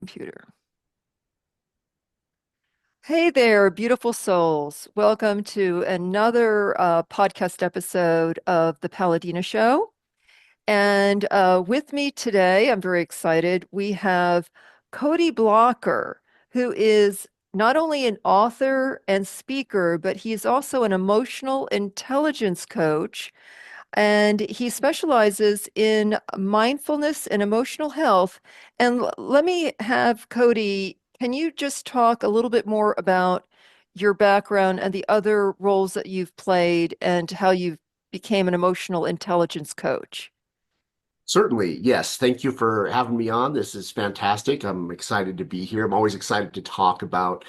Computer. Hey there, beautiful souls. Welcome to another podcast episode of the Paladina Show. And with me today, I'm very excited, we have Cody Blocker, who is not only an author and speaker, but he's also an emotional intelligence coach. And he specializes in mindfulness and emotional health. And let me have Cody, can you just talk a little bit more about your background and the other roles that you've played and how you became an emotional intelligence coach? Certainly, yes. Thank you for having me on. This is fantastic. I'm excited to be here. I'm always excited to talk about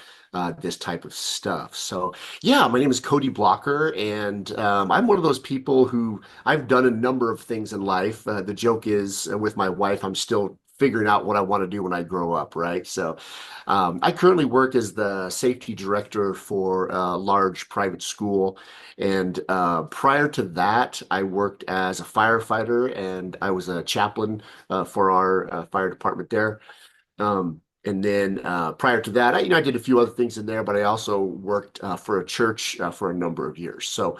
this type of stuff. So, yeah, my name is Cody Blocker, and I'm one of those people who I've done a number of things in life. The joke is, with my wife, I'm still figuring out what I want to do when I grow up, right? So, I currently work as the safety director for a large private school. And prior to that, I worked as a firefighter and I was a chaplain for our fire department there. And then prior to that, I did a few other things in there, but I also worked for a church for a number of years. So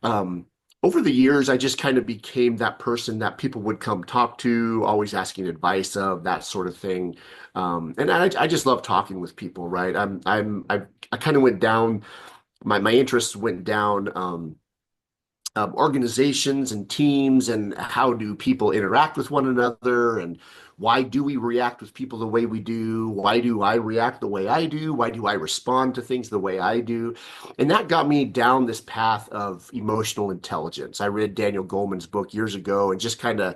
um, over the years, I just kind of became that person that people would come talk to, always asking advice of that sort of thing. And I just love talking with people, right? I kind of went down, my interests went down. Organizations and teams and how do people interact with one another and why do we react with people the way we do? Why do I react the way I do? Why do I respond to things the way I do? And that got me down this path of emotional intelligence. I read Daniel Goleman's book years ago and just kind of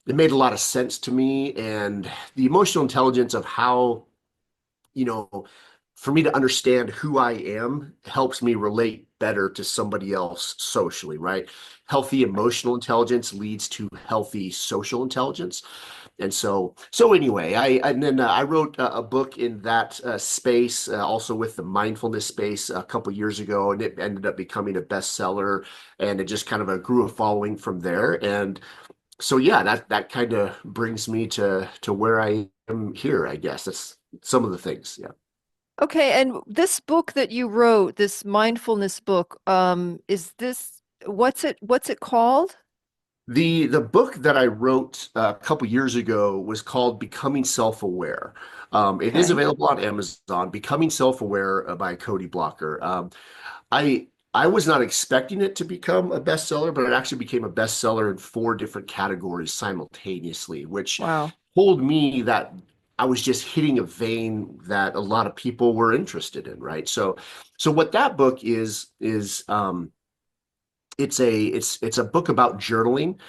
it made a lot of sense to me, and the emotional intelligence of how, you know, for me to understand who I am helps me relate better to somebody else socially, right? Healthy emotional intelligence leads to healthy social intelligence. And so anyway, I wrote a book in that space, also with the mindfulness space a couple years ago, and it ended up becoming a bestseller, and it just kind of grew a following from there. And so yeah, that kind of brings me to where I am here, I guess. That's some of the things. Yeah. Okay, and this book that you wrote, this mindfulness book, is this what's it called? The book that I wrote a couple years ago was called Becoming Self-Aware. It is Okay. available on Amazon. Becoming Self-Aware by Cody Blocker. I I was not expecting it to become a bestseller, but it actually became a bestseller in four different categories simultaneously, which Wow. told me that I was just hitting a vein that a lot of people were interested in, right? So what that book is it's a book about journaling.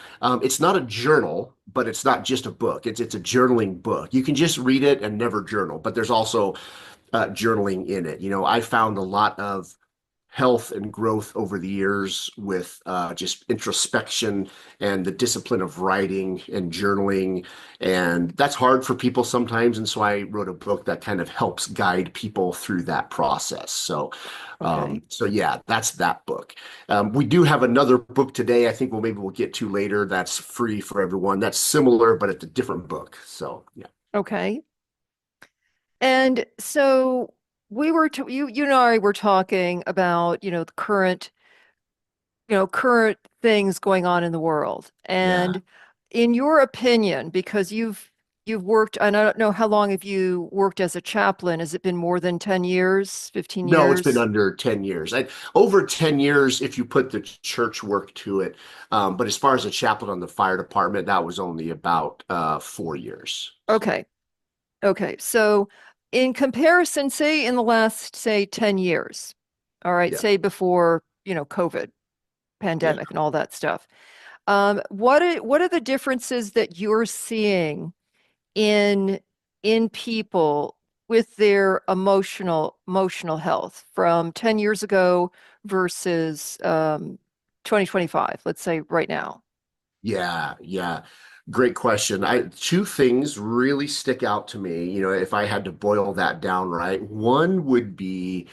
It's not a journal, but it's not just a book. It's a journaling book. You can just read it and never journal, but there's also journaling in it. I found a lot of health and growth over the years with just introspection and the discipline of writing and journaling. And that's hard for people sometimes. And so I wrote a book that kind of helps guide people through that process. Okay. So yeah, that's that book. We do have another book today. I think maybe we'll get to later. That's free for everyone. That's similar, but it's a different book. So yeah. Okay. And so you and I were talking about, the current things going on in the world. Yeah. And in your opinion, because you've worked, and I don't know how long have you worked as a chaplain? Has it been more than 10 years, 15 No, it's been years? under 10 years. Over 10 years if you put the church work to it. But as far as a chaplain on the fire department, that was only about 4 years. So, Okay. Okay. So in comparison, say in the last, say, 10 years, all right, yeah, say before, COVID, yeah. pandemic and all that stuff. What are the differences that you're seeing in in people with their emotional health from 10 years ago versus 2025, let's say right now? Yeah, yeah. Great question. Two things really stick out to me, if I had to boil that down, right? One would be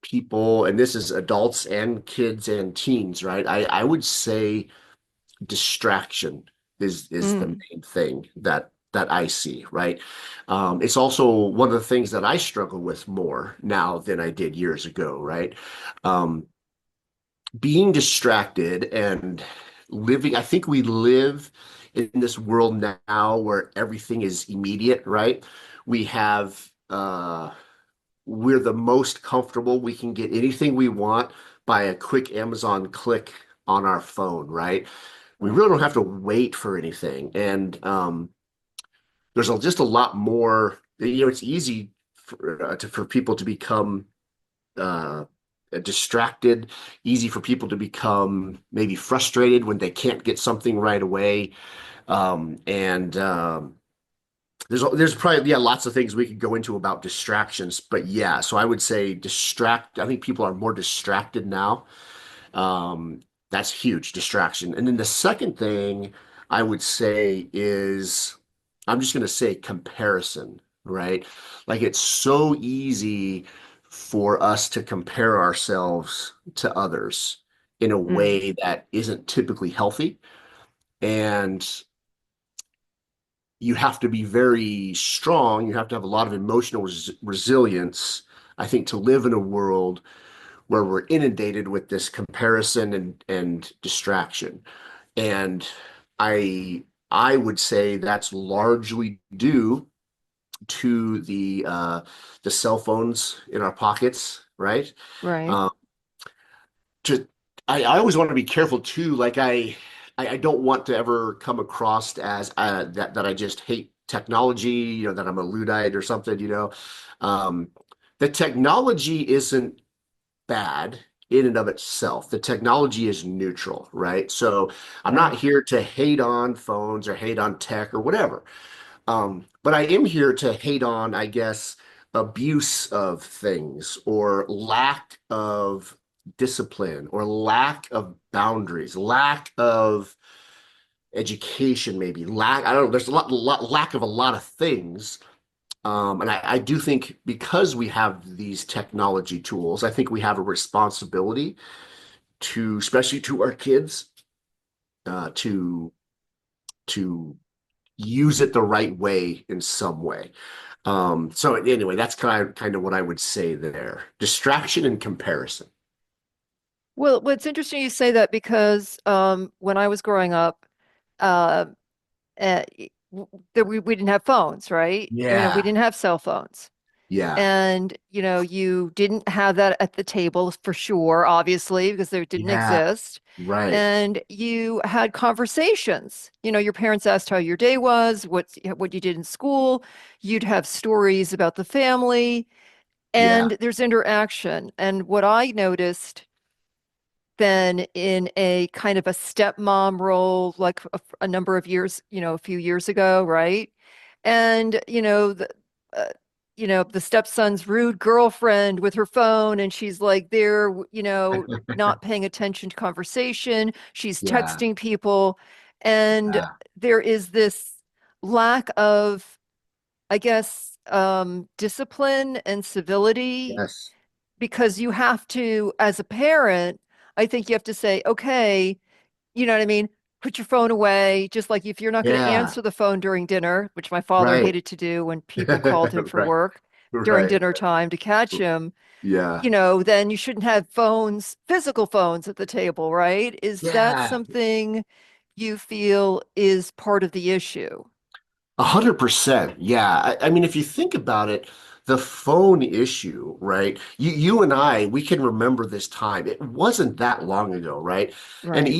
people, and this is adults and kids and teens, right? I would say distraction is the Mm, main thing that that I see, right? It's also one of the things that I struggle with more now than I did years ago, right? Um, Being distracted and living, I think we live in this world now where everything is immediate, right? We have, we're the most comfortable. We can get anything we want by a quick Amazon click on our phone, right? We Right. really don't have to wait for anything. And there's just a lot more, it's easy for people to become uh, distracted, easy for people to become maybe frustrated when they can't get something right away. And there's probably lots of things we could go into about distractions, but yeah, so I would say distract. I think people are more distracted now. Um, that's huge distraction. And then the second thing I would say is I'm just going to say comparison, right? Like it's so easy for us to compare ourselves to others in a Mm, way that isn't typically healthy. And you have to be very strong. You have to have a lot of emotional resilience, I think, to live in a world where we're inundated with this comparison and distraction. And I would say that's largely due to the cell phones in our pockets, right? right. Um, to I always want to be careful too. Like I don't want to ever come across as that I just hate technology, that I'm a Luddite or something, Um, the technology isn't bad in and of itself. The technology is neutral, right? So I'm not Right. here to hate on phones or hate on tech or whatever. But I am here to hate on, I guess, abuse of things or lack of discipline or lack of boundaries, lack of education, maybe I don't know. There's lack of a lot of things. And I do think because we have these technology tools, I think we have a responsibility to, especially to our kids, to use it the right way in some way. So anyway, that's kind of what I would say there. Distraction and comparison. Well, it's interesting you say that because when I was growing up, uh, uh, we didn't have phones, right? We Yeah, didn't have cell phones. yeah, And, you didn't have that at the table for sure, obviously, because they didn't yeah, exist. right. And you had conversations. Your parents asked how your day was, what you did in school. You'd have stories about the family, Yeah, and there's interaction. And what I noticed then in a kind of a stepmom role, like a number of years, a few years ago, right? And uh, the stepson's rude girlfriend with her phone, and she's like there, not paying attention to conversation. She's yeah, texting people, and yeah, there is this lack of, I guess, discipline and civility yes, because you have to, as a parent, I think you have to say, okay, you know what I mean? Put your phone away. Just like if you're not going to yeah, answer the phone during dinner, which my father right, hated to do when people called him for right, work during right. dinner time to catch him, Yeah, then you shouldn't have phones, physical phones at the table, right? Is that yeah. something you feel is part of the issue? 100%. Yeah. I mean, if you think about it, the phone issue, right? You and I, we can remember this time. It wasn't that long ago, right? Right.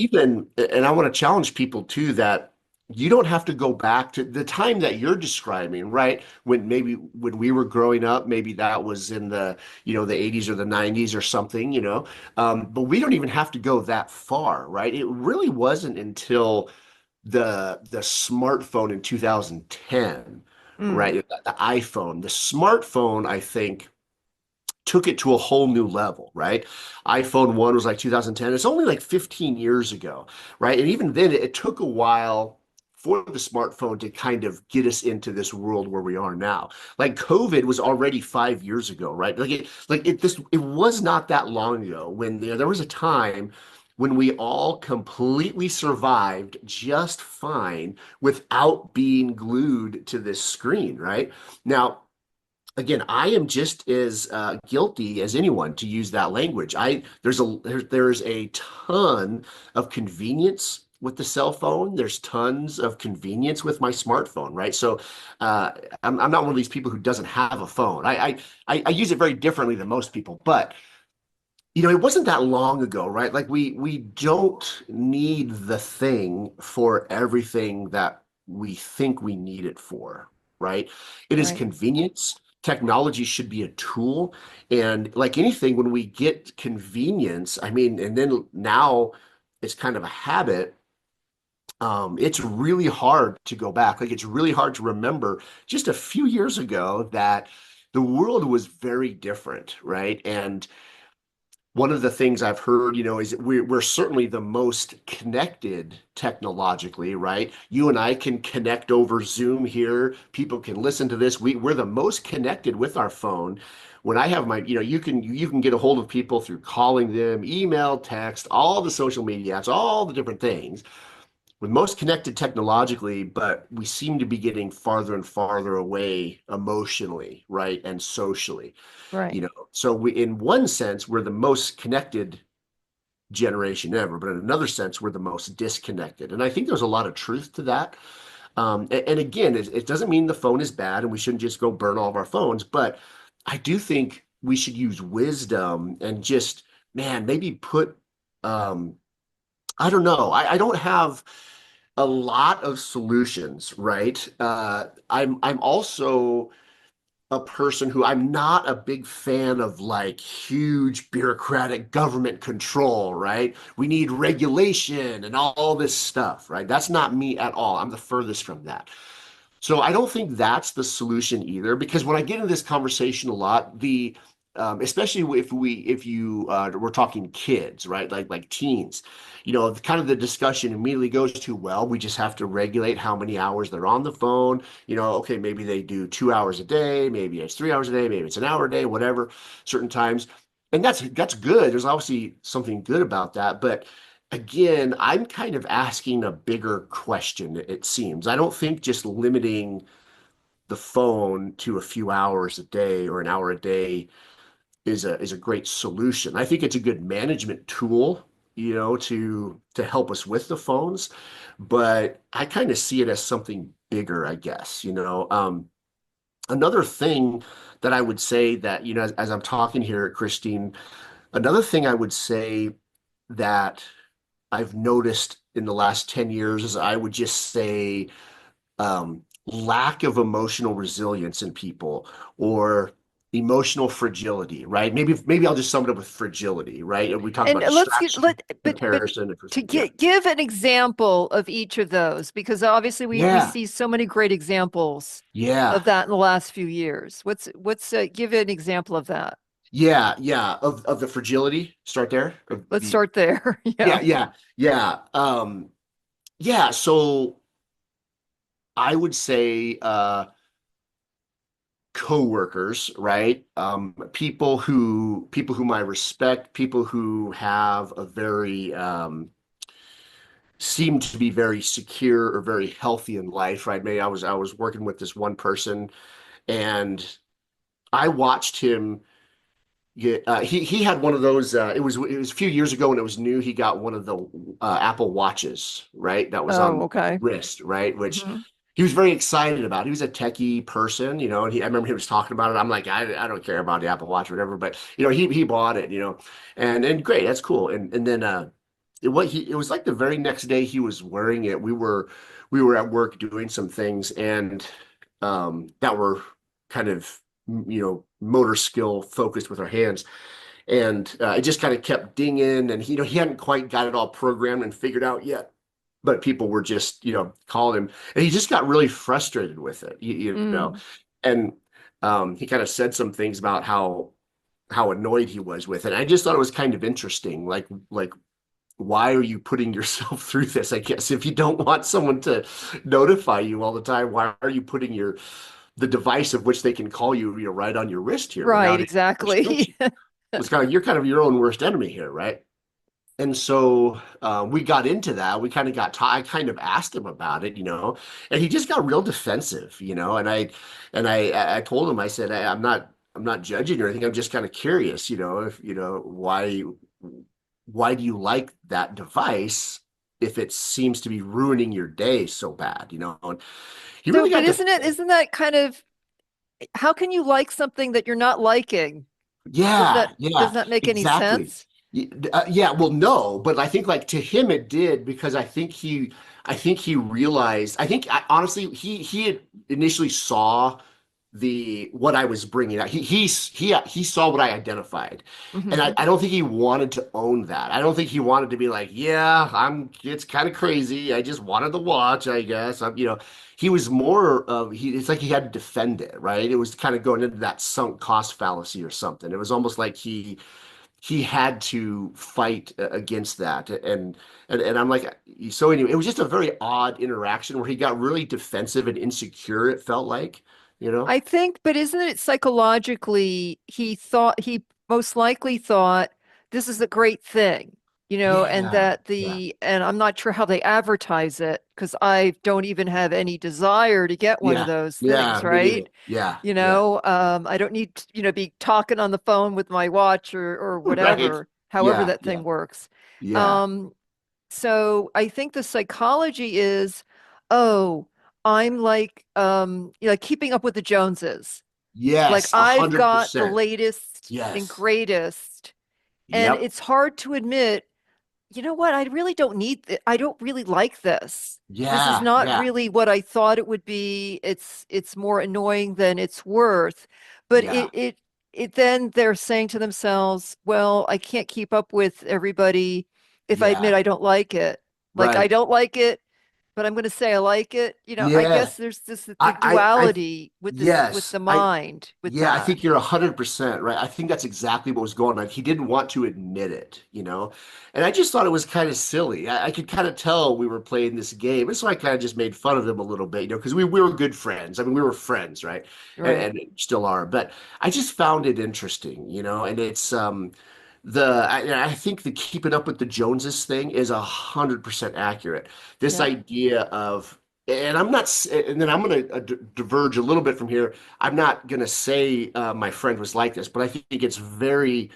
And I want to challenge people too that you don't have to go back to the time that you're describing, right? When we were growing up, maybe that was in the 80s or the 90s or something, But we don't even have to go that far, right? It really wasn't until the smartphone in 2010, Mm, right? The iPhone, the smartphone, I think, took it to a whole new level, right? iPhone 1 was like 2010. It's only like 15 years ago, right? And even then, it took a while for the smartphone to kind of get us into this world where we are now. Like COVID was already 5 years ago, right? It was not that long ago when there was a time when we all completely survived just fine without being glued to this screen, right? Now, again, I am just as guilty as anyone to use that language. There's a ton of convenience with the cell phone. There's tons of convenience with my smartphone, right? So uh, I'm not one of these people who doesn't have a phone. I use it very differently than most people, but it wasn't that long ago, right? Like we don't need the thing for everything that we think we need it for, right? It is Right. convenience. Technology should be a tool. And like anything, when we get convenience, I mean, and then now it's kind of a habit. It's really hard to go back. Like it's really hard to remember just a few years ago that the world was very different, right? And one of the things I've heard, is that we're certainly the most connected technologically, right? You and I can connect over Zoom here. People can listen to this. We're the most connected with our phone. When I have you can get a hold of people through calling them, email, text, all the social media apps, all the different things. We're most connected technologically, but we seem to be getting farther and farther away emotionally, right? And socially. Right. So in one sense, we're the most connected generation ever, but in another sense, we're the most disconnected. And I think there's a lot of truth to that. And again, it doesn't mean the phone is bad and we shouldn't just go burn all of our phones, but I do think we should use wisdom and just, man, maybe put, I don't know. I don't have a lot of solutions, right? I'm also a person who I'm not a big fan of like huge bureaucratic government control, right? We need regulation and all this stuff, right? That's not me at all. I'm the furthest from that. So I don't think that's the solution either, because when I get into this conversation a lot, especially if we're talking kids, right? Like teens, kind of the discussion immediately goes to, well, we just have to regulate how many hours they're on the phone. Okay, maybe they do 2 hours a day, maybe it's 3 hours a day, maybe it's an hour a day, whatever, certain times. And that's good. There's obviously something good about that, but again, I'm kind of asking a bigger question, it seems. I don't think just limiting the phone to a few hours a day or an hour a day is a great solution. I think it's a good management tool, to help us with the phones, but I kind of see it as something bigger, I guess. Another thing that I would say that, as I'm talking here, Christine, another thing I would say that I've noticed in the last 10 years is I would just say lack of emotional resilience in people or emotional fragility, right? Maybe I'll just sum it up with fragility, right? We talk And about let's get distraction, but comparison, and to yeah. give an example of each of those, because obviously we Yeah. see so many great examples Yeah. of that in the last few years. What's give an example of that? Yeah. Yeah. Of the fragility, start there. Of Let's the start there. Yeah, Yeah. yeah, yeah. Yeah, so I would say coworkers, right? People whom I respect, people who have a very seem to be very secure or very healthy in life, right? Maybe I was working with this one person and I watched him get he had one of those it was a few years ago when it was new. He got one of the Apple Watches, right? That was Oh, on okay. wrist, right? Which Hmm. he was very excited about. He was a techie person, and I remember he was talking about it. I'm like, I don't care about the Apple Watch or whatever, but he bought it, and great, that's cool. And then it was like the very next day he was wearing it. We were at work doing some things and that were kind of motor skill focused with our hands. And it just kind of kept dinging, and he hadn't quite got it all programmed and figured out yet. But people were just, calling him, and he just got really frustrated with it, Mm. And he kind of said some things about how annoyed he was with it. I just thought it was kind of interesting, like why are you putting yourself through this? I guess if you don't want someone to notify you all the time, why are you putting the device of which they can call you, right on your wrist here Right, without any exactly. restriction? It's kind of you're kind of your own worst enemy here, right? And so we got into that. We kind of got I kind of asked him about it, and he just got real defensive, and I told him, I said, I'm not judging or anything. I'm just kind of curious, if why do you like that device if it seems to be ruining your day so bad, And he So, really but got def isn't that kind of, how can you like something that you're not liking? Doesn't Yeah, that yeah, doesn't that make any exactly. sense? Yeah, well, no, but I think like to him it did because I think he realized. Honestly he had initially saw the what I was bringing out. He saw what I identified, and I, Hmm. I don't think he wanted to own that. I don't think he wanted to be like, yeah, It's kind of crazy. I just wanted the watch, I guess. He was more of he. It's like he had to defend it, right? It was kind of going into that sunk cost fallacy or something. It was almost like he had to fight against that, and I'm like, so anyway, it was just a very odd interaction where he got really defensive and insecure. It felt like, you know. I think, but isn't it psychologically, he most likely thought this is a great thing, and Yeah, yeah, and I'm not sure how they advertise it because I don't even have any desire to get one of yeah, those things, yeah. Me neither. right? Yeah, yeah. I don't need to, be talking on the phone with my watch or Right. whatever, however Yeah, that yeah, thing works. yeah. Um, so I think the psychology is, oh, I'm like, keeping up with the Joneses. Like Yes, a I've hundred got the percent. latest and Yes. greatest, and Yep. it's hard to admit, you know what? I really don't need I don't really like this. This is Yeah, not yeah, really what I thought it would be. It's more annoying than it's worth. But yeah. it then they're saying to themselves, well, I can't keep up with everybody if I admit Yeah. I don't like it. Like I Right. don't like it, but I'm going to say I like it. I Yeah. guess there's this the I duality with this with yes, the mind with yeah, I that. think you're 100% right. I think that's exactly what was going on. He didn't want to admit it. And I just thought it was kind of silly. I could kind of tell we were playing this game. And so I kind of just made fun of him a little bit, because we were good friends. I mean, we were friends, right? Right. And still are. But I just found it interesting, and it's I think the keeping up with the Joneses thing is 100% accurate. This Yeah. idea of and I'm not, and then I'm going to diverge a little bit from here. I'm not going to say my friend was like this, but I think it's very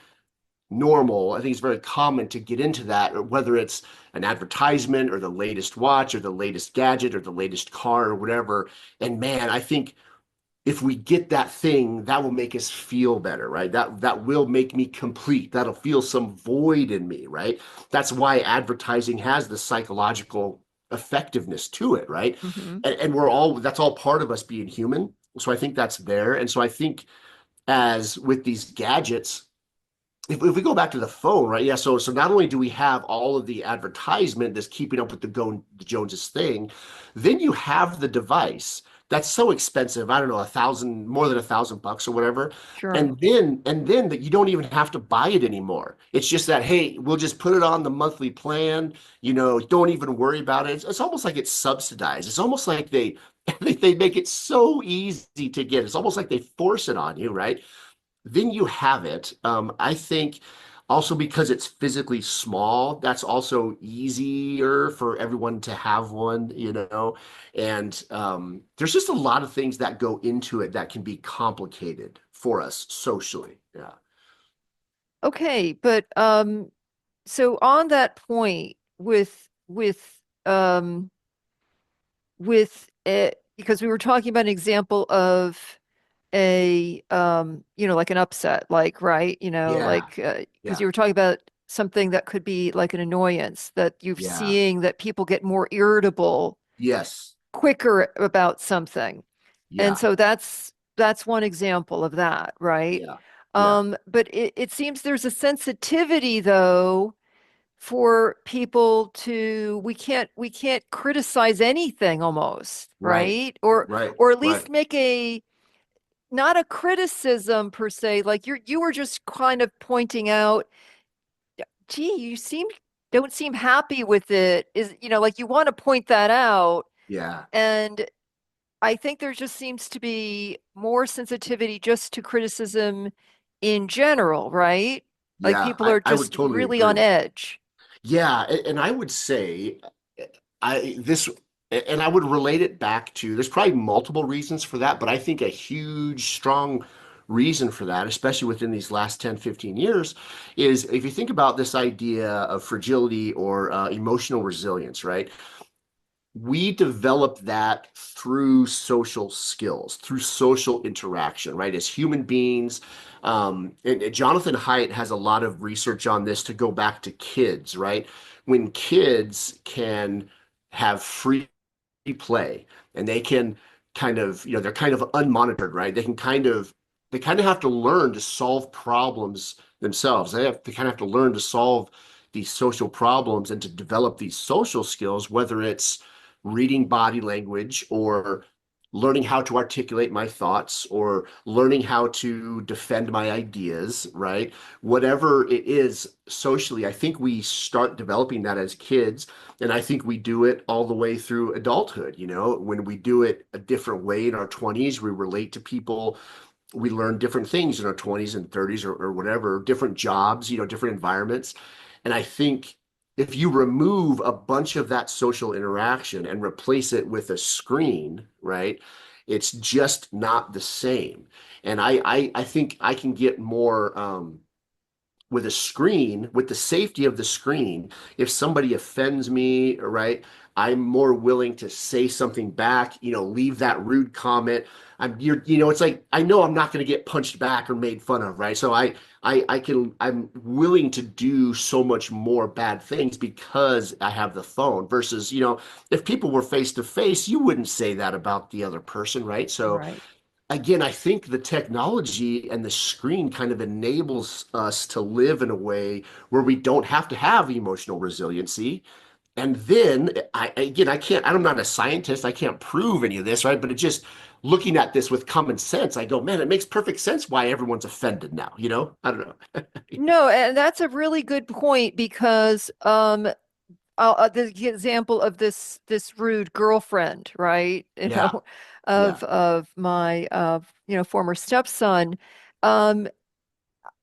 normal. I think it's very common to get into that, whether it's an advertisement or the latest watch or the latest gadget or the latest car or whatever. And man, I think if we get that thing, that will make us feel better, right? That will make me complete. That'll feel some void in me, right? That's why advertising has the psychological effectiveness to it, right? Hmm. And that's all part of us being human. So I think that's there. And so I think as with these gadgets, if we go back to the phone, right? Yeah. So not only do we have all of the advertisement that's keeping up with the Joneses thing, then you have the device that's so expensive. I don't know, more than $1,000 or whatever. Sure. And then that you don't even have to buy it anymore. It's just that, hey, we'll just put it on the monthly plan. Don't even worry about it. It's almost like it's subsidized. It's almost like they they make it so easy to get. It's almost like they force it on you, right? Then you have it. I think also because it's physically small, that's also easier for everyone to have one. And there's just a lot of things that go into it that can be complicated for us socially. Yeah. Okay, but so on that point with it, because we were talking about an example of a like an upset, like, right, Yeah. like because Yeah. you were talking about something that could be like an annoyance that you're Yeah. seeing that people get more irritable Yes. quicker about something. And Yeah. so that's one example of that, right? Yeah. Yeah. But it seems there's a sensitivity though for people to we can't criticize anything almost, Right. right? Or Right. or at Right. least make a not a criticism per se, like you were just kind of pointing out, gee, you seem don't seem happy with it. Is like you want to point that out. Yeah. And I think there just seems to be more sensitivity just to criticism in general, right? Like Yeah. people I, are I would just totally really on agree. edge. Yeah, and I would say I this and I would relate it back to there's probably multiple reasons for that, but I think a huge, strong reason for that, especially within these last 10, 15 years, is if you think about this idea of fragility or emotional resilience, right? We develop that through social skills, through social interaction, right? As human beings, and Jonathan Haidt has a lot of research on this to go back to kids, right? When kids can have free play and they can kind of, they're kind of unmonitored, right? They kind of have to learn to solve problems themselves. They have to kind of have to learn to solve these social problems and to develop these social skills, whether it's reading body language or learning how to articulate my thoughts or learning how to defend my ideas, right? Whatever it is socially, I think we start developing that as kids. And I think we do it all the way through adulthood. When we do it a different way in our 20s, we relate to people, we learn different things in our 20s and 30s or whatever, different jobs, different environments. And I think if you remove a bunch of that social interaction and replace it with a screen, right, it's just not the same. And I think I can get more with a screen, with the safety of the screen, if somebody offends me, right, I'm more willing to say something back, leave that rude comment. It's like I know I'm not going to get punched back or made fun of, right? So I'm willing to do so much more bad things because I have the phone versus, if people were face to face, you wouldn't say that about the other person, right? So Right. again, I think the technology and the screen kind of enables us to live in a way where we don't have to have emotional resiliency. And then again, I'm not a scientist. I can't prove any of this, right? But it just looking at this with common sense, I go, man, it makes perfect sense why everyone's offended now, I don't know. No, and that's a really good point because the example of this rude girlfriend, right? Yeah, yeah, Of my former stepson, um,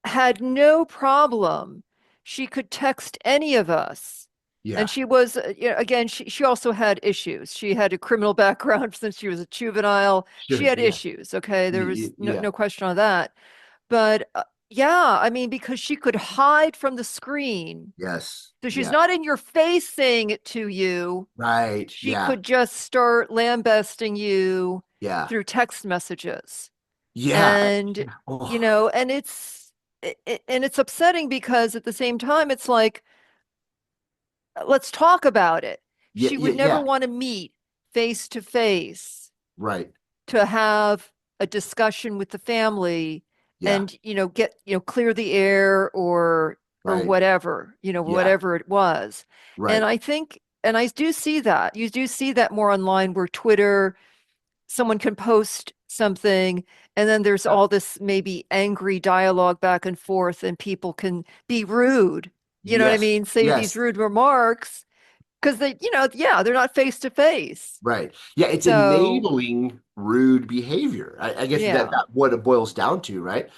had no problem. She could text any of us. And yeah, she was, again, she also had issues. She had a criminal background since she was a juvenile. She sure, had yeah, issues. Okay. There was yeah, no question on that. But yeah, I mean, because she could hide from the screen. yes, So she's yeah, not in your face saying it to you. right, She yeah, could just start lambasting you yeah, through text messages. yeah, And, yeah. Oh, and it's upsetting because at the same time, it's like, let's talk about it. yeah, She yeah, would never yeah, want to meet face to face right, to have a discussion with the family yeah, and get clear the air or right, whatever yeah, whatever it was. And right. I think, and I do see that, you do see that more online where Twitter, someone can post something and then there's all this maybe angry dialogue back and forth and people can be rude, you know what I Yes, mean, say these yes, rude remarks because they, yeah, they're not face to face. right. Yeah, it's So enabling rude behavior. I guess yeah, that what it boils down to, right?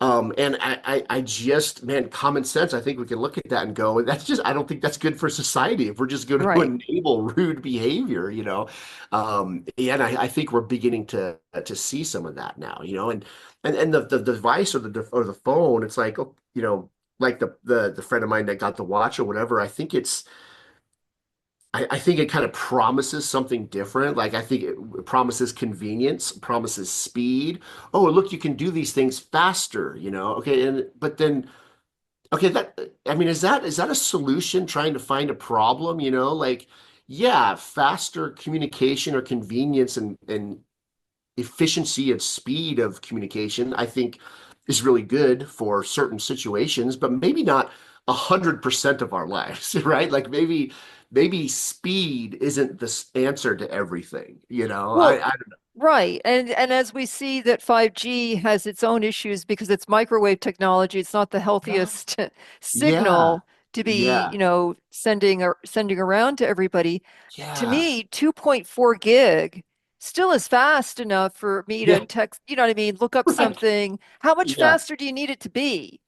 And I just, man, common sense. I think we can look at that and go, that's just, I don't think that's good for society if we're just going to right. enable rude behavior. Yeah, and I think we're beginning to see some of that now, and the device or the phone, it's like, oh, like the friend of mine that got the watch or whatever. I think it kind of promises something different. Like I think it promises convenience, promises speed. Oh, look, you can do these things faster. Okay, and but then okay, that I mean, is that a solution trying to find a problem? Like yeah, faster communication or convenience and efficiency and speed of communication, I think is really good for certain situations, but maybe not 100% of our lives, right? Like maybe speed isn't the answer to everything, Well, I right. And as we see that 5G has its own issues because it's microwave technology, it's not the don't healthiest yeah, signal to be, yeah, sending around to everybody. To yeah, me, 2.4 gig still is fast enough for me to Yeah, text, you know what I mean? Look up right. something. How much Yeah. faster do you need it to be?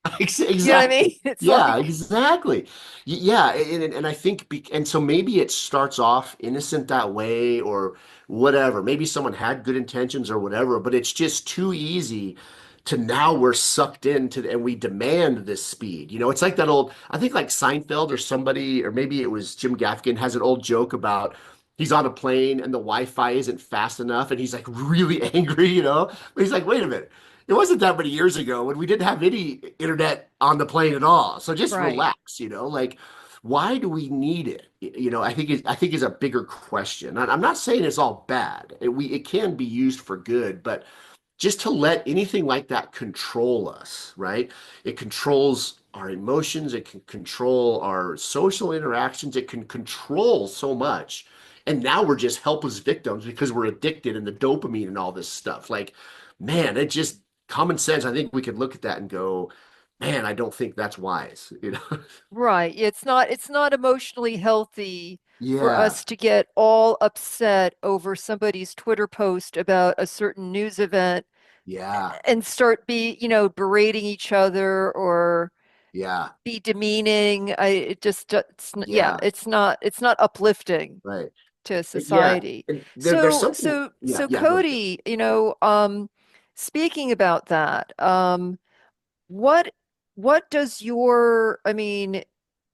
You know what I Exactly. mean? It's Yeah, like, exactly. Yeah, and I think and so maybe it starts off innocent that way or whatever. Maybe someone had good intentions or whatever, but it's just too easy to now we're sucked into and we demand this speed. It's like that old, I think like Seinfeld or somebody, or maybe it was Jim Gaffigan has an old joke about he's on a plane and the Wi-Fi isn't fast enough and he's like really angry, But he's like, wait a minute. It wasn't that many years ago when we didn't have any internet on the plane at all. So just right. relax, like why do we need it? I think is a bigger question. I'm not saying it's all bad. It can be used for good, but just to let anything like that control us, right? It controls our emotions, it can control our social interactions, it can control so much. And now we're just helpless victims because we're addicted and the dopamine and all this stuff. Like, man, it just common sense. I think we could look at that and go, man, I don't think that's wise. Right. It's not emotionally healthy for Yeah, us to get all upset over somebody's Twitter post about a certain news event yeah, and start berating each other or yeah, be demeaning. Yeah, yeah, it's not uplifting right. to Yeah. society. And there's So something, so yeah, so yeah, go ahead. Cody, speaking about that, what what does your I mean,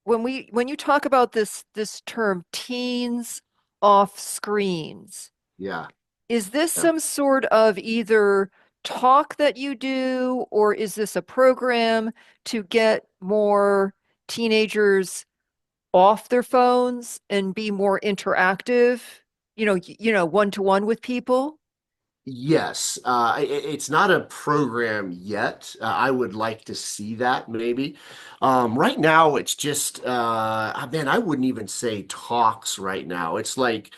when you talk about this term teens off screens, Yeah, is this yeah. some sort of either talk that you do, or is this a program to get more teenagers off their phones and be more interactive, one to one with people? Yes, it's not a program yet. I would like to see that maybe. Right now, it's just, man, I wouldn't even say talks right now. It's like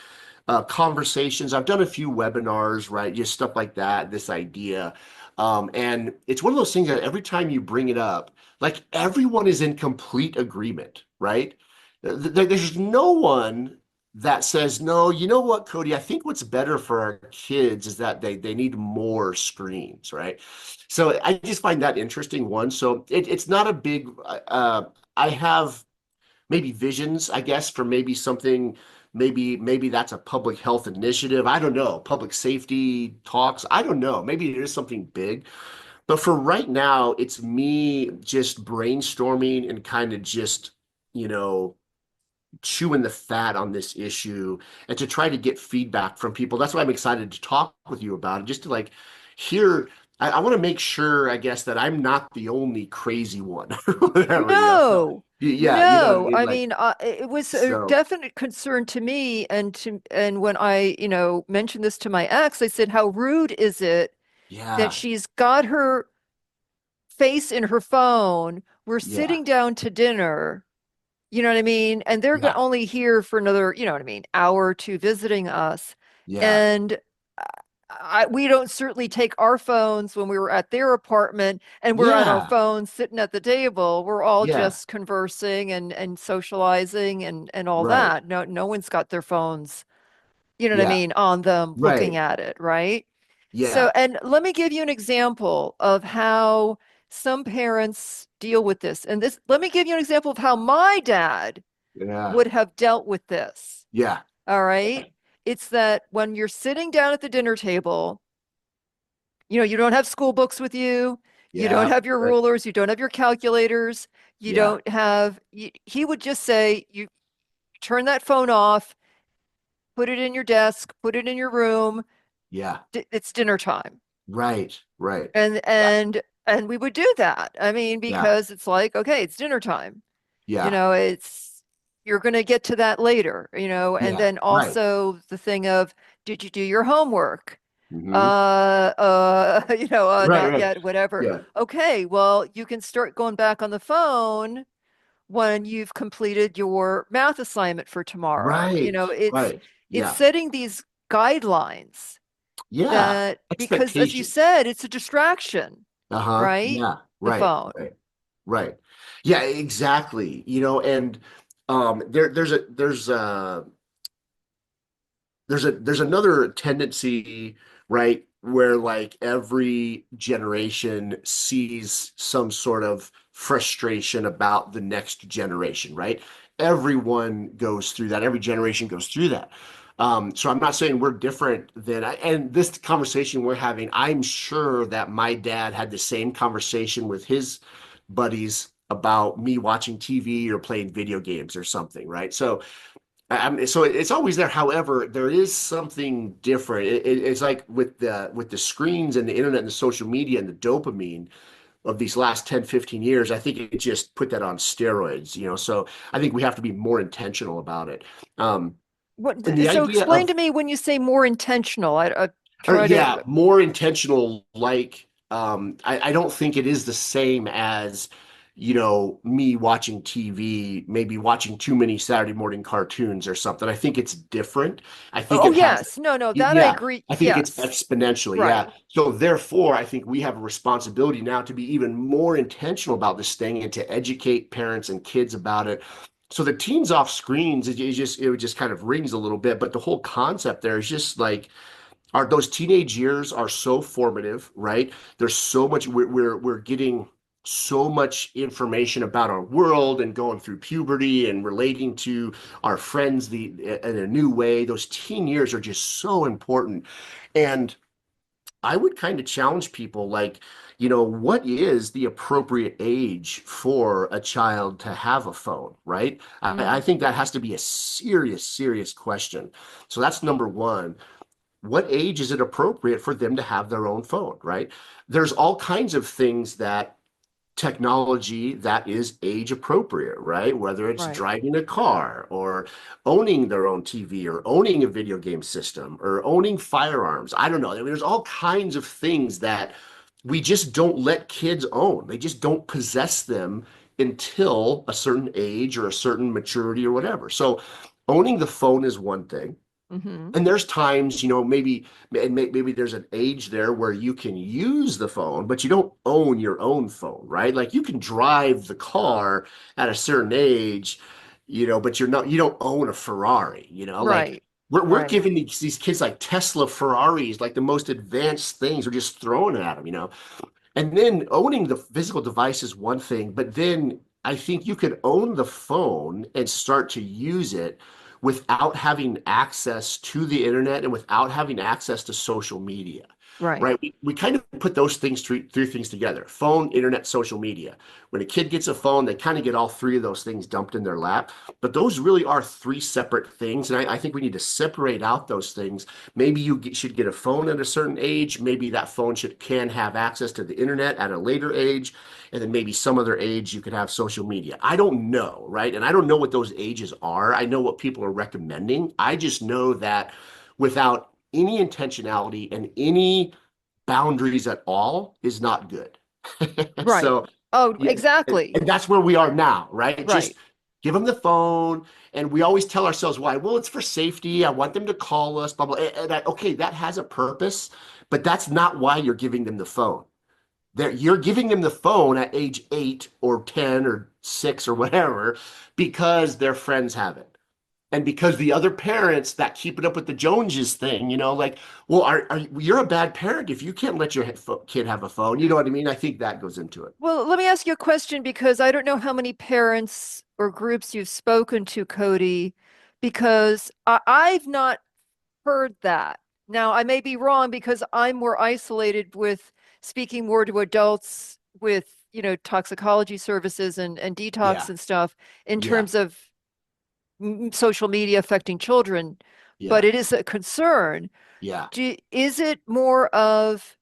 conversations. I've done a few webinars, right? Just stuff like that, this idea. And it's one of those things that every time you bring it up, like everyone is in complete agreement, right? There's no one that says, no, you know what, Cody, I think what's better for our kids is that they need more screens, right? So I just find that interesting one. So it's not a big, I have maybe visions, I guess, for maybe something, maybe that's a public health initiative. I don't know, public safety talks. I don't know. Maybe it is something big. But for right now, it's me just brainstorming and kind of just, you know, chewing the fat on this issue and to try to get feedback from people. That's why I'm excited to talk with you about it, just to like hear. I want to make sure, I guess, that I'm not the only crazy one or whatever. So, No, yeah, you know what I no. mean? I Like, mean, it was a so, definite concern to me, and when I, mentioned this to my ex, I said, "How rude is it that yeah, she's got her face in her phone? We're yeah, sitting down to dinner, you know what I mean? And they're yeah, only here for another, you know what I mean, hour or two visiting us, yeah, and we don't certainly take our phones when we were at their apartment and we're on our yeah, phones sitting at the table. We're all yeah, just conversing and socializing and all right, that. No one's got their phones, you know what I yeah, mean, on them looking right, at it, right? So, yeah, and let me give you an example of how some parents deal with this. And let me give you an example of how my dad yeah, would have dealt with this. yeah, All right. It's that when you're sitting down at the dinner table, you don't have school books with you. You don't yeah, have your right, rulers. You don't have your calculators. You yeah, don't have, he would just say, you turn that phone off, put it in your desk, put it in your room. yeah, It's dinner time. right, right, And, yeah, and, and we would do that. I mean, yeah, because it's like, okay, it's dinner time. yeah, You're going to get to that later, and yeah, then right, also the thing of, did you do your homework? hmm right, Not right, yet, whatever. yeah, Okay, well, you can start going back on the phone when you've completed your math assignment for tomorrow. right, right, It's yeah, setting these guidelines yeah, that, because as you expectations. said, it's a distraction, Uh-huh. right? Yeah. The Right. phone. Right. Right. Yeah, exactly. And there's there's another tendency, right, where like every generation sees some sort of frustration about the next generation, right? Everyone goes through that. Every generation goes through that. So I'm not saying we're different and this conversation we're having, I'm sure that my dad had the same conversation with his buddies about me watching TV or playing video games or something, right? So it's always there. However, there is something different. It's like with the screens and the internet and the social media and the dopamine of these last 10, 15 years. I think it just put that on steroids, you know. So I think we have to be more intentional about it. Um, and the So idea explain to of me when you say more intentional. I or try yeah, to. more intentional, like I don't think it is the same as, you know, me watching TV, maybe watching too many Saturday morning cartoons or something. I think it's different. I think Oh, it has, yes. No, no, that I yeah, agree. I think it's Yes. exponentially, Right. yeah. So therefore, I think we have a responsibility now to be even more intentional about this thing and to educate parents and kids about it. So the teens off screens, it just kind of rings a little bit, but the whole concept there is just like our those teenage years are so formative, right? There's so much we're getting so much information about our world and going through puberty and relating to our friends in a new way. Those teen years are just so important. And I would kind of challenge people like, you know, what is the appropriate age for a child to have a phone, right? I Mm, think that has to be a serious, serious question. So that's number one. What age is it appropriate for them to have their own phone, right? There's all kinds of things that technology that is age appropriate, right? Whether it's right. driving a car or owning their own TV or owning a video game system or owning firearms. I don't know. I mean, there's all kinds of things that we just don't let kids own. They just don't possess them until a certain age or a certain maturity or whatever. So owning the phone is one thing. Hmm. And there's times, you know, maybe there's an age there where you can use the phone, but you don't own your own phone, right? Like you can drive the car at a certain age, you know, but you don't own a Ferrari, you know, like Right. we're Right. giving these kids like Tesla Ferraris, like the most advanced things. We're just throwing it at them, you know. And then owning the physical device is one thing, but then I think you could own the phone and start to use it without having access to the internet and without having access to social media, Right. right? We kind of put those three things together: phone, internet, social media. When a kid gets a phone, they kind of get all three of those things dumped in their lap. But those really are three separate things. And I think we need to separate out those things. Maybe should get a phone at a certain age. Maybe that phone can have access to the internet at a later age, and then maybe some other age you could have social media. I don't know, right? And I don't know what those ages are. I know what people are recommending. I just know that without any intentionality and any boundaries at all is not good. Right. So Oh, yeah, exactly. and that's where we are now, right? Just Right. give them the phone, and we always tell ourselves why. Well, it's for safety. I want them to call us, blah blah. Okay, that has a purpose, but that's not why you're giving them the phone. You're giving them the phone at age 8 or 10 or 6 or whatever because their friends have it. And because the other parents that keep it up with the Joneses thing, you know, like, well, you're a bad parent if you can't let your kid have a phone. You know what I mean? I think that goes into it. Well, let me ask you a question because I don't know how many parents or groups you've spoken to, Cody, because I've not heard that. Now, I may be wrong because I'm more isolated with speaking more to adults with, toxicology services and detox Yeah, and stuff in yeah, terms of social media affecting children, but yeah, it is a concern. yeah. Is it more of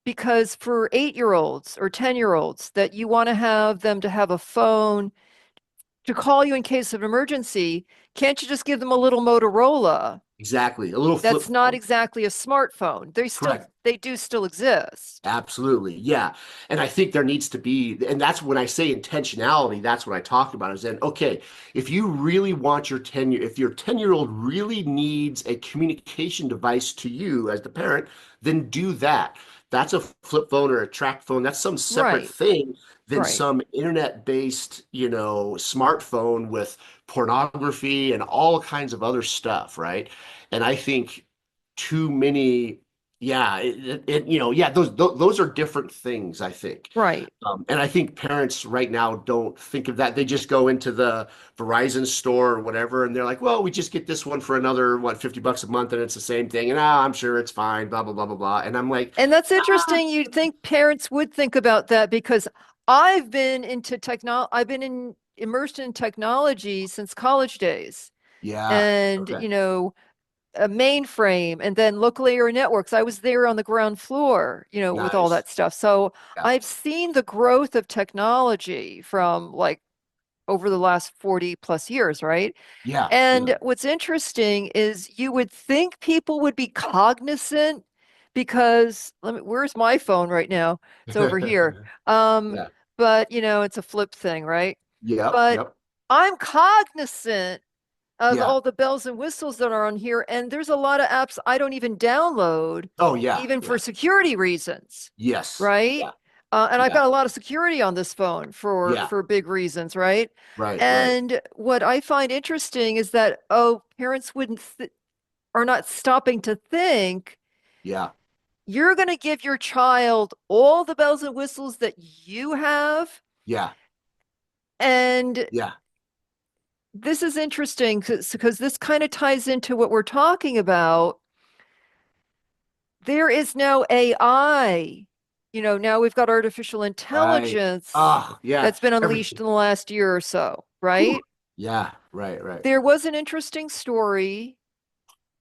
because for 8-year-olds or 10-year-olds that you want to have them to have a phone to call you in case of emergency, can't you just give them a little Motorola? Exactly. A little flip That's not phone. exactly a smartphone. Correct. They do still exist. Absolutely. Yeah. And I think there needs to be, and that's when I say intentionality, that's what I talked about is then, okay, if you really want if your 10-year-old really needs a communication device to you as the parent, then do that. that's a flip phone or a track phone. That's some separate Right, thing than right, some internet-based, smartphone with pornography and all kinds of other stuff, right? And I think too many, yeah, yeah, those are different things, I think. right. And I think parents right now don't think of that. They just go into the Verizon store or whatever, and they're like, well, we just get this one for another, what, $50 a month, and it's the same thing. And I'm sure it's fine, blah, blah, blah, blah, blah. And I'm like, And that's ah, interesting. You'd think parents would think about that because I've been immersed in technology since college days. yeah, And, okay, a mainframe and then local area networks. I was there on the ground floor, with all nice. that stuff. So Yeah, I've seen the growth of technology from like over the last 40 plus years, right? yeah, yeah. And what's interesting is you would think people would be cognizant because where's my phone right now? It's over here. Um, Yeah, but it's a flip thing, right? yep, But yep, I'm cognizant of yeah. all the bells and whistles that are on here, and there's a lot of apps I don't even download, Oh, yeah, even for yeah, security reasons, yes, right? yeah, And I've yeah, got a lot of security on this phone yeah, for big reasons, right? right, right, And what I find interesting is that parents wouldn't are not stopping to think yeah, you're going to give your child all the bells and whistles that you have, yeah, and yeah. this is interesting because this kind of ties into what we're talking about. There is now AI. Now we've got artificial Right. intelligence Ah, yeah. that's been unleashed Everything. in the last year or so, Whew. right? Yeah, right, right. There was an interesting story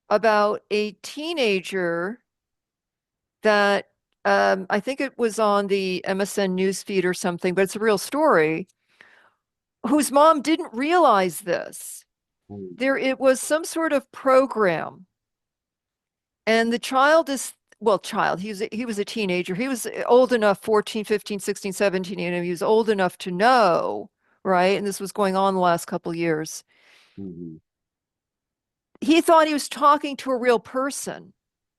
about a teenager that I think it was on the MSN newsfeed or something, but it's a real story, whose mom didn't realize this. Mm, It was some sort of program, and the child is well, he was a teenager. He was old enough, 14, 15, 16, 17, and he was old enough to know, right? And this was going on the last couple years. mhm. He thought he was talking to a real person,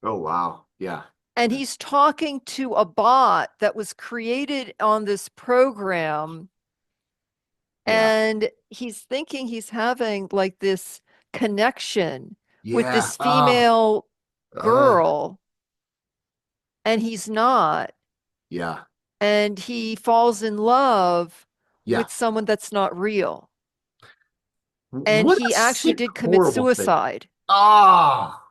Oh, wow. Yeah. and he's talking to a bot that was created on this program, Yeah. and he's thinking he's having like this connection with Yeah. this Oh, female oh, girl, and he's not. yeah. And he falls in love Yeah. with someone that's not real. And What a he actually sick, did commit horrible thing. suicide. Ah,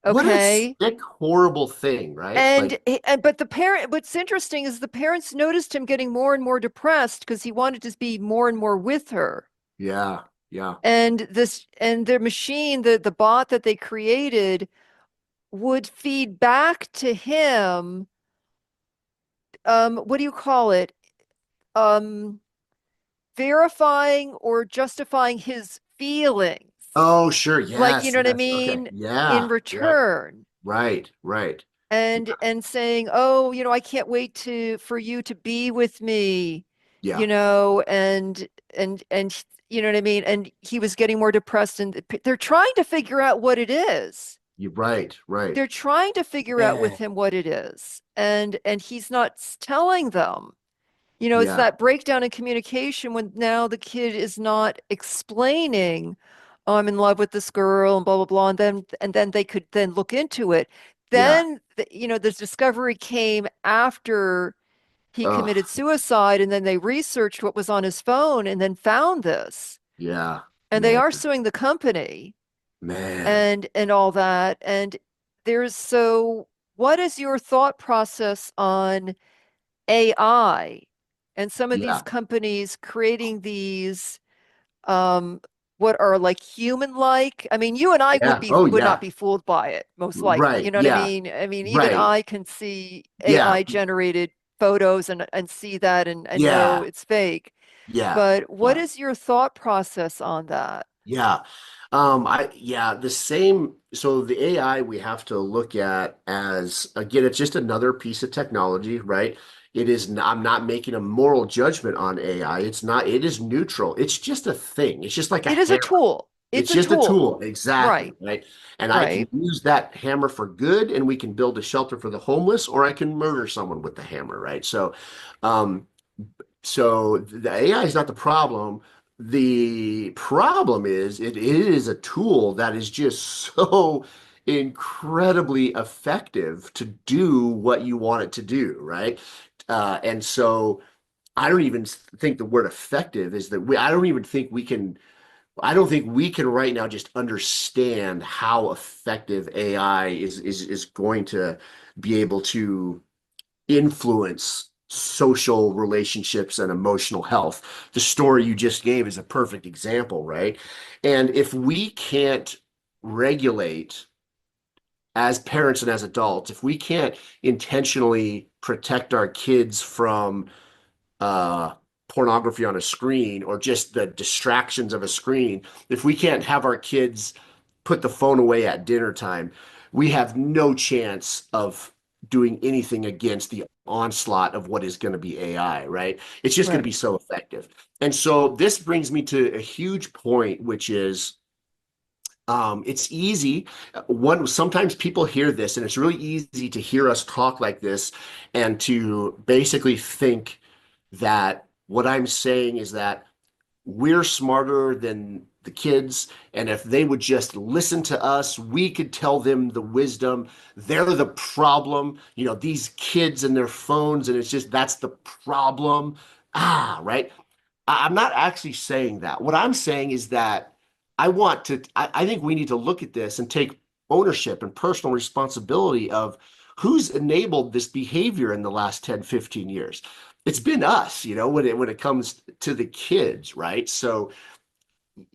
what a Okay. sick, horrible thing, right? And, Like, but the parent, what's interesting is the parents noticed him getting more and more depressed because he wanted to be more and more with her. yeah, yeah. And their machine, the bot that they created would feed back to him, what do you call it? Um, Verifying or justifying his feelings. Oh, sure. Like, you Yes, know what I yes. Okay. mean? In Yeah, yeah. return. Right, right. And saying, "Oh, I can't wait to for you to be with me," Yeah. and you know what I mean? And he was getting more depressed, and they're trying to figure out what it is. You right, right. They're trying to figure out with Yeah. him what it is. And he's not telling them. It's Yeah. that breakdown in communication when now the kid is not explaining, "Oh, I'm in love with this girl," and blah blah blah, and then they could then look into it. Yeah. Then this discovery came after he committed Oh, suicide, and then they researched what was on his phone and then found this. yeah. And they Man, are suing the company man. and all that. And what is your thought process on AI and some of these Yeah. companies creating these um what are like human like? I mean, you and I Yeah. Oh, would not yeah. be fooled by it, most likely. Right. You know what I Yeah. mean? I mean, even Right. I can see Yeah. AI generated photos and see that and know Yeah. it's fake. Yeah. But what Yeah. is your thought process on that? Yeah. Yeah, the same. So the AI we have to look at as, again, it's just another piece of technology, right? I'm not making a moral judgment on AI. It is neutral. It's just a thing. It's just like a It is a hammer. tool. It's It's a just a tool. tool, exactly, Right, right? And I can right. use that hammer for good, and we can build a shelter for the homeless, or I can murder someone with the hammer, right? Um, so the AI is not the problem. The problem is it is a tool that is just so incredibly effective to do what you want it to do, right? And so I don't even think the word effective is that I don't even think we can. I don't think we can right now just understand how effective AI is going to be able to influence social relationships and emotional health. The story you just gave is a perfect example, right? And if we can't regulate as parents and as adults, if we can't intentionally protect our kids from uh, pornography on a screen or just the distractions of a screen, if we can't have our kids put the phone away at dinner time, we have no chance of doing anything against the onslaught of what is going to be AI, right? It's just going to Right. be so effective. And so this brings me to a huge point, which is it's easy. Sometimes people hear this, and it's really easy to hear us talk like this and to basically think that what I'm saying is that we're smarter than the kids, and if they would just listen to us, we could tell them the wisdom. They're the problem, these kids and their phones, and it's just that's the problem. Right? I'm not actually saying that. What I'm saying is that I think we need to look at this and take ownership and personal responsibility of who's enabled this behavior in the last 10, 15 years. It's been us, when it comes to the kids, right? So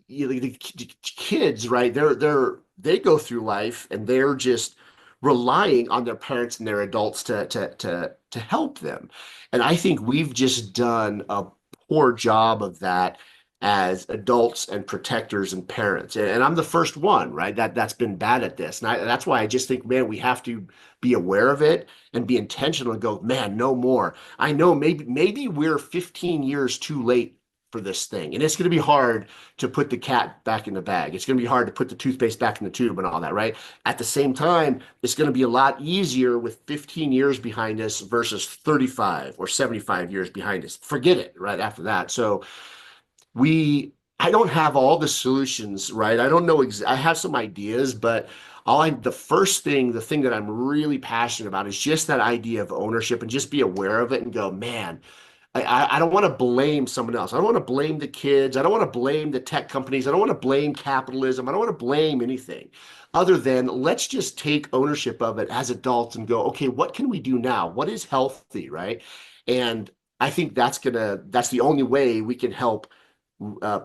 the kids, right? They go through life and they're just relying on their parents and their adults to help them. And I think we've just done a poor job of that as adults and protectors and parents. And I'm the first one, right? That's been bad at this. And that's why I just think, man, we have to be aware of it and be intentional and go, man, no more. I know maybe we're 15 years too late for this thing. And it's going to be hard to put the cat back in the bag. It's going to be hard to put the toothpaste back in the tube and all that, right? At the same time, it's going to be a lot easier with 15 years behind us versus 35 or 75 years behind us. Forget it right after that. So I don't have all the solutions, right? I don't know. I have some ideas, but the thing that I'm really passionate about is just that idea of ownership and just be aware of it and go, man, I don't want to blame someone else. I don't want to blame the kids. I don't want to blame the tech companies. I don't want to blame capitalism. I don't want to blame anything other than let's just take ownership of it as adults and go, okay, what can we do now? What is healthy, right? And I think that's the only way we can help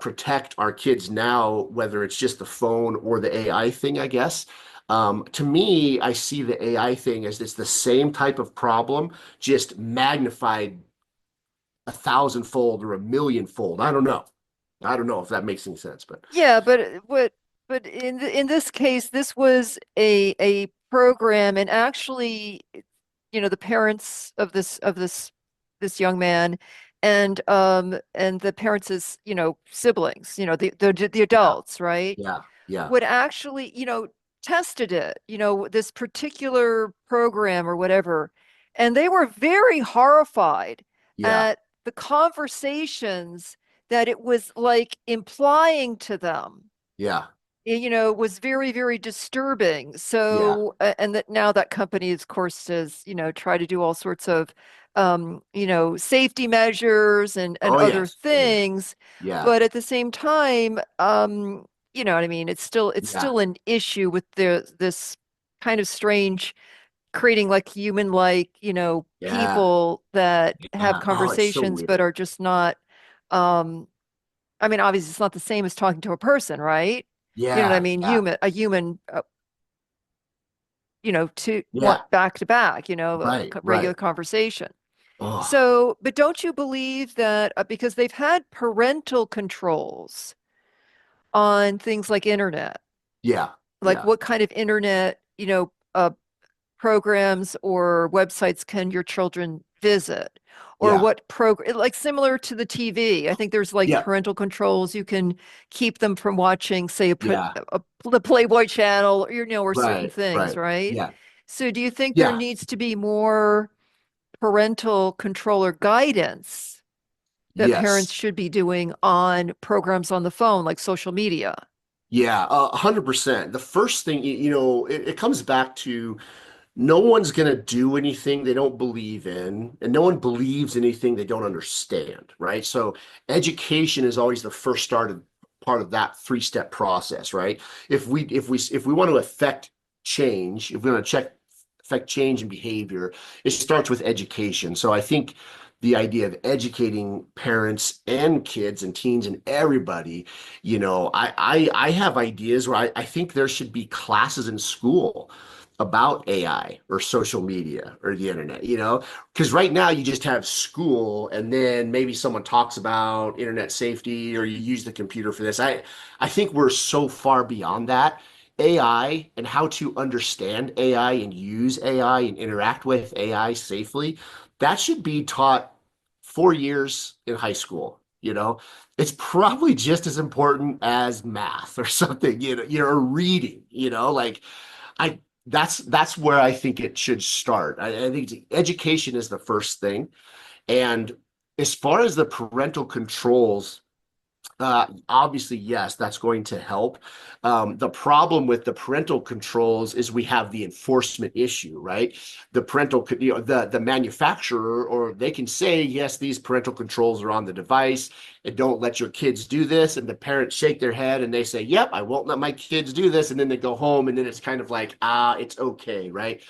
protect our kids now, whether it's just the phone or the AI thing, I guess. To me, I see the AI thing as it's the same type of problem, just magnified a thousandfold or a millionfold. I don't know. I don't know if that makes any sense, but Yeah, but in this case, this was a program, and actually, the parents of this young man, and the parents' siblings, the yeah, adults, right, yeah, yeah, would actually, tested it, this particular program or whatever, and they were very horrified yeah, at the conversations that it was like implying to them. yeah, Was very, very disturbing. yeah. So, and that now that company, of course, has, try to do all sorts of, safety measures and Oh other yes. Oh yeah. things. Yeah. But at the same time, you know what I mean? It's Yeah. still an issue with this kind of strange creating like human-like, Yeah. people that have Yeah. Oh, it's so conversations but weird. are just not, um, I mean, obviously, it's not the same as talking to a person, right? You know what I Yeah. mean? Yeah. A human, to Yeah. want back to back, a Right. regular Right. conversation. Oh, So, but don't you believe that because they've had parental controls on things like internet, yeah. like Yeah. what kind of internet, programs or websites can your children visit or Yeah. what program, like similar to the TV. I think there's like Yeah. parental controls. You can keep them from watching, say, Yeah. the Playboy channel, or, or certain Right. things, Right. right? Yeah. So do you think there Yeah. needs to be more parental control or guidance that parents Yes. should be doing on programs on the phone, like social media? Yeah. 100%. The first thing, it comes back to no one's going to do anything they don't believe in, and no one believes anything they don't understand, right? So education is always the first part of that three-step process, right? If we want to affect change, if we want to affect change in behavior, it starts with education. So I think the idea of educating parents and kids and teens and everybody, I have ideas where I think there should be classes in school about AI or social media or the internet, because right now you just have school and then maybe someone talks about internet safety or you use the computer for this. I think we're so far beyond that. AI and how to understand AI and use AI and interact with AI safely, that should be taught 4 years in high school. It's probably just as important as math or something, or reading, like I that's where I think it should start. I think education is the first thing. And as far as the parental controls, obviously, yes, that's going to help. The problem with the parental controls is we have the enforcement issue, right? The manufacturer, or they can say, yes, these parental controls are on the device, and don't let your kids do this. And the parents shake their head and they say, yep, I won't let my kids do this. And then they go home, and then it's kind of like, it's okay, right?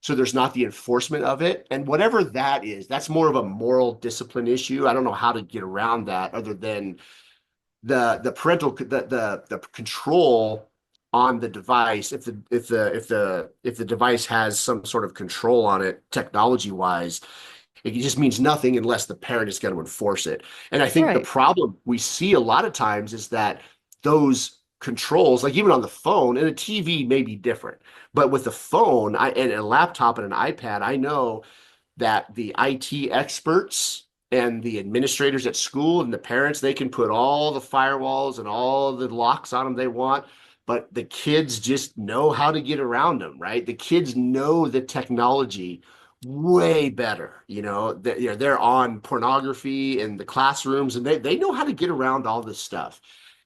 So there's not the enforcement of it. And whatever that is, that's more of a moral discipline issue. I don't know how to get around that other than the control on the device, if the device has some sort of control on it technology wise, it just means nothing unless the parent is going to enforce it. And I think the Right. problem we see a lot of times is that those controls, like even on the phone, and a TV may be different, but with the phone and a laptop and an iPad, I know that the IT experts and the administrators at school and the parents, they can put all the firewalls and all the locks on them they want, but the kids just know how to get around them, right? The kids know the technology way better. They're on pornography in the classrooms and they know how to get around all this stuff.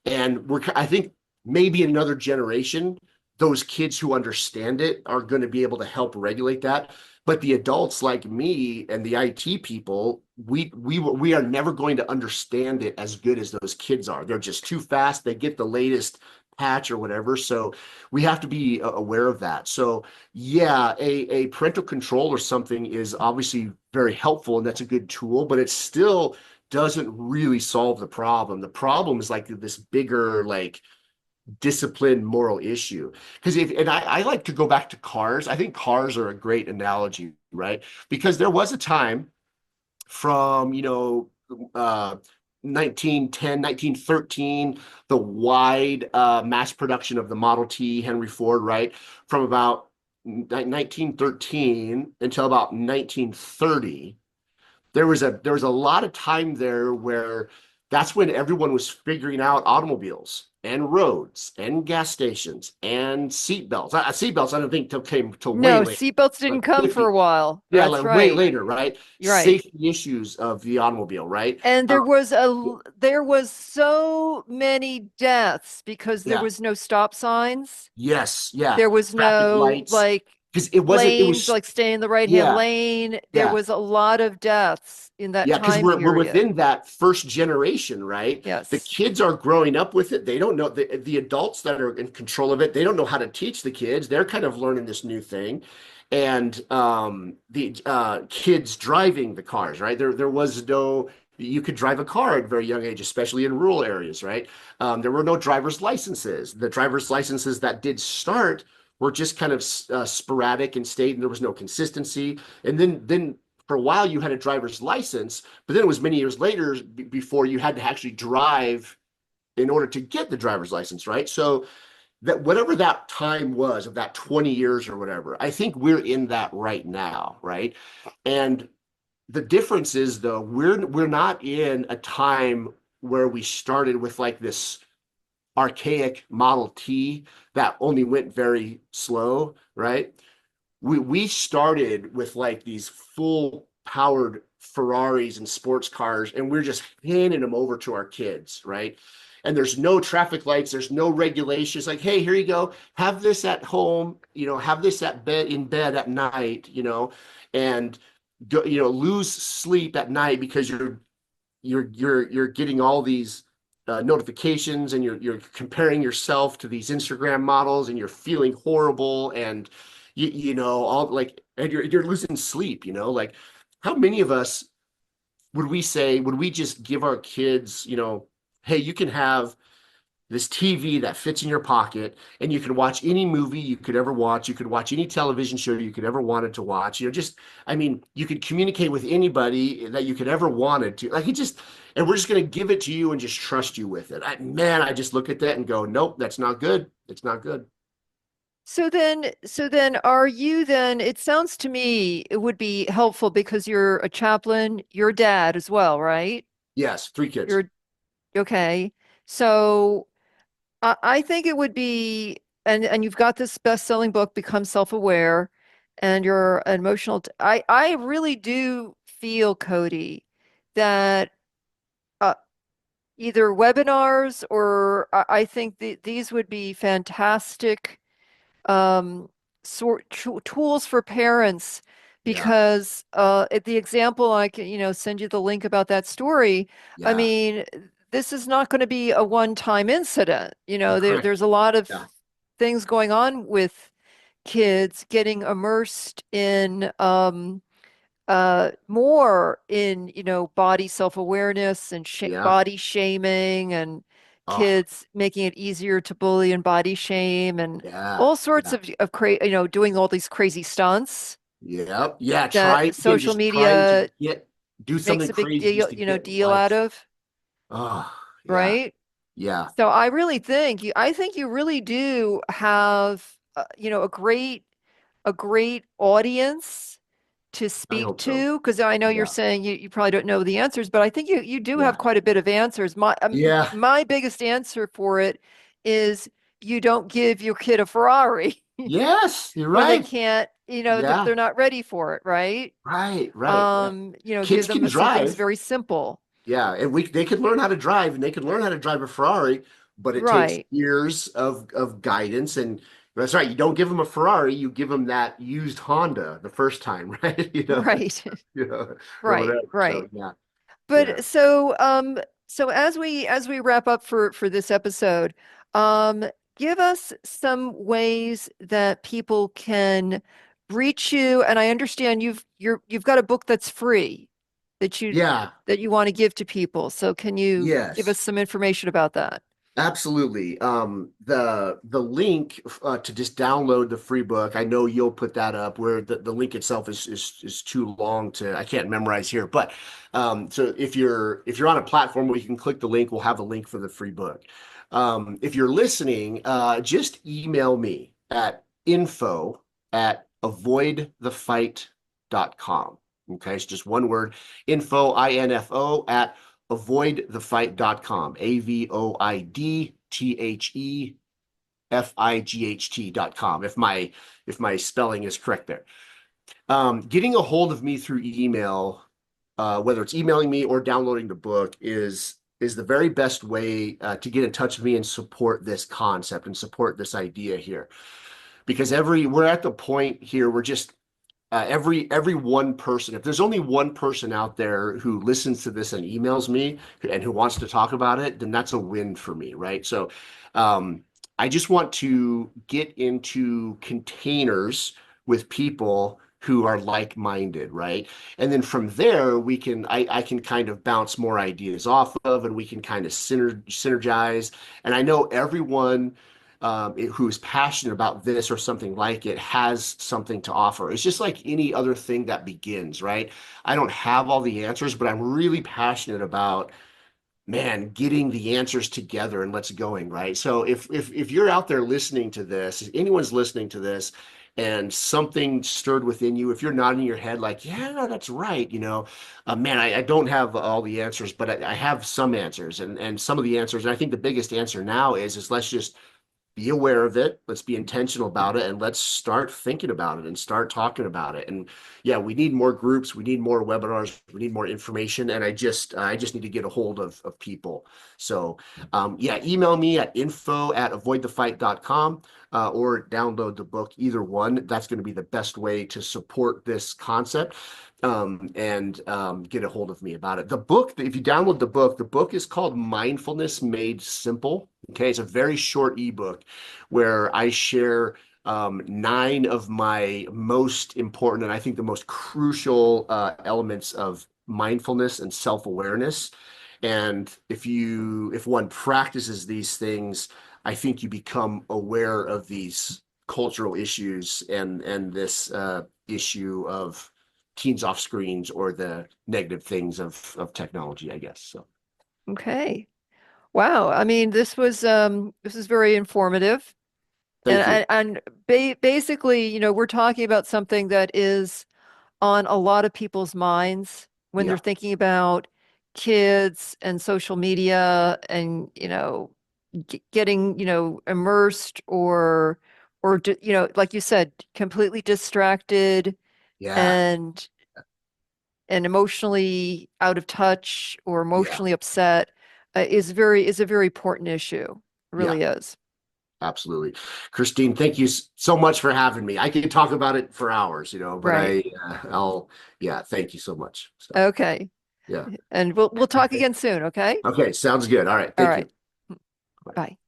And I think maybe in another generation, those kids who understand it are going to be able to help regulate that. But the adults like me and the IT people, we are never going to understand it as good as those kids are. They're just too fast. They get the latest patch or whatever. So we have to be aware of that. So yeah, a parental control or something is obviously very helpful and that's a good tool, but it still doesn't really solve the problem. The problem is like this bigger, like discipline moral issue. Because I like to go back to cars. I think cars are a great analogy, right? Because there was a time from, 1910, 1913, the wide mass production of the Model T, Henry Ford, right? From about 1913 until about 1930, there was a lot of time there where that's when everyone was figuring out automobiles and roads and gas stations and seatbelts. Seatbelts, I don't think came till way No, later, seatbelts didn't like come for a 50, while. yeah, That's like way right. later, right? You're right. Safety issues of the automobile, right? And Uh, there was so many deaths because there yeah, was no stop signs. yes, yeah. There was Traffic no lights, like because it wasn't. It lanes, was, like stay in the right-hand yeah, lane. There yeah. was a lot of deaths in that Yeah, because time we're period. within that first generation, right? The Yes. kids are growing up with it. They don't know the adults that are in control of it. They don't know how to teach the kids. They're kind of learning this new thing, and the kids driving the cars, right? There was no. You could drive a car at a very young age, especially in rural areas, right? There were no driver's licenses. The driver's licenses that did start were just kind of sporadic and state, and there was no consistency. And then for a while you had a driver's license, but then it was many years later before you had to actually drive in order to get the driver's license, right? So that whatever that time was of that 20 years or whatever, I think we're in that right now, right? And the difference is though, we're not in a time where we started with like this archaic Model T that only went very slow, right? We started with like these full powered Ferraris and sports cars, and we're just handing them over to our kids, right? And there's no traffic lights, there's no regulations. Like, hey, here you go, have this at home, have this at bed in bed at night, and go, lose sleep at night because you're getting all these notifications, and you're comparing yourself to these Instagram models, and you're feeling horrible, and all like, and you're losing sleep, like how many of us would we just give our kids, hey, you can have this TV that fits in your pocket, and you can watch any movie you could ever watch. You could watch any television show you could ever wanted to watch. I mean, you could communicate with anybody that you could ever wanted to. Like and we're just going to give it to you and just trust you with it. Man, I just look at that and go, nope, that's not good. It's not good. So then are you then, it sounds to me it would be helpful because you're a chaplain, your dad as well, right? Yes, three kids. You're okay. So I think it would be, and you've got this best-selling book, Become Self-Aware, and you're an emotional. I really do feel, Cody, that uh, either webinars or I think these would be fantastic um, tools for parents Yeah, because the example I can, send you the link about that story. I yeah, mean, this is not going to be a one-time incident. correct. There's a lot of Yeah, things going on with kids getting immersed in more in, body self-awareness and yeah. body shaming and Oh, kids making it easier to bully and body shame and yeah, all sorts yeah. of doing all these crazy stunts Yep. Yeah. that social Just trying to media do makes something a big crazy just deal, to get deal out likes. of, Oh, yeah. right? Yeah. So I think you really do have, a great audience to I speak hope so. to because I know you're Yeah. saying you probably don't know the answers, but I think you do have Yeah. quite a bit of answers. Yeah. My biggest answer for it is you don't give your kid a Ferrari Yes, you're when they right. can't, Yeah. they're not ready for it, right? Right. Right. Yeah. Give Kids can them some things drive. very simple. Yeah. And they could learn how to drive, and they could learn how to drive a Ferrari, but it takes Right. years of guidance. And that's right. You don't give them a Ferrari, you give them that used Honda the first time, right? Right. You know, or Right. whatever. So Right. yeah. Yeah. But so as we wrap up for this episode, um, give us some ways that people can reach you. And I understand you've got a book that's free that you Yeah. that you want to give to people. So can you give us Yes. some information about that? Absolutely. The link to just download the free book, I know you'll put that up where the link itself is too long to I can't memorize here. But so if you're on a platform where you can click the link, we'll have a link for the free book. If you're listening, just email me at info@avoidthefight.com. Okay, it's just one word, info at avoidthefight.com. AVOIDTHEFIGHT.com. If my spelling is correct there. Getting a hold of me through email, whether it's emailing me or downloading the book, is the very best way to get in touch with me and support this concept and support this idea here. Because we're at the point here, we're just every one person, if there's only one person out there who listens to this and emails me and who wants to talk about it, then that's a win for me, right? So um, I just want to get into containers with people who are like-minded, right? And then from there, I can kind of bounce more ideas off of, and we can kind of synergize. And I know everyone who's passionate about this or something like it has something to offer. It's just like any other thing that begins, right? I don't have all the answers, but I'm really passionate about man, getting the answers together and let's going, right? So if you're out there listening to this, if anyone's listening to this and something stirred within you, if you're nodding your head like, yeah, that's right, man, I don't have all the answers, but I have some answers and some of the answers, and I think the biggest answer now is let's just be aware of it. Let's be intentional about it and let's start thinking about it and start talking about it. And yeah, we need more groups, we need more webinars, we need more information. And I just need to get a hold of people. So yeah, email me at info@avoidthefight.com or download the book, either one. That's going to be the best way to support this concept. And get a hold of me about it. The book, if you download the book is called Mindfulness Made Simple. Okay, it's a very short ebook where I share nine of my most important and I think the most crucial elements of mindfulness and self-awareness. And if one practices these things, I think you become aware of these cultural issues and this issue of teens off screens or the negative things of technology, I guess. So Okay. Wow. I mean, this is very informative. And thank you. basically, we're talking about something that is on a lot of people's minds when they're Yeah, thinking about kids and social media and, getting, immersed or like you said, completely distracted yeah, and emotionally out of touch or yeah, emotionally upset is a very important issue. It yeah. really is. Absolutely. Christine, thank you so much for having me. I could talk about it for hours, but Right. yeah, thank you so much. So, Okay. yeah. And we'll talk again soon, okay? Okay, sounds good. All right. All Thank right. you. Bye. Bye.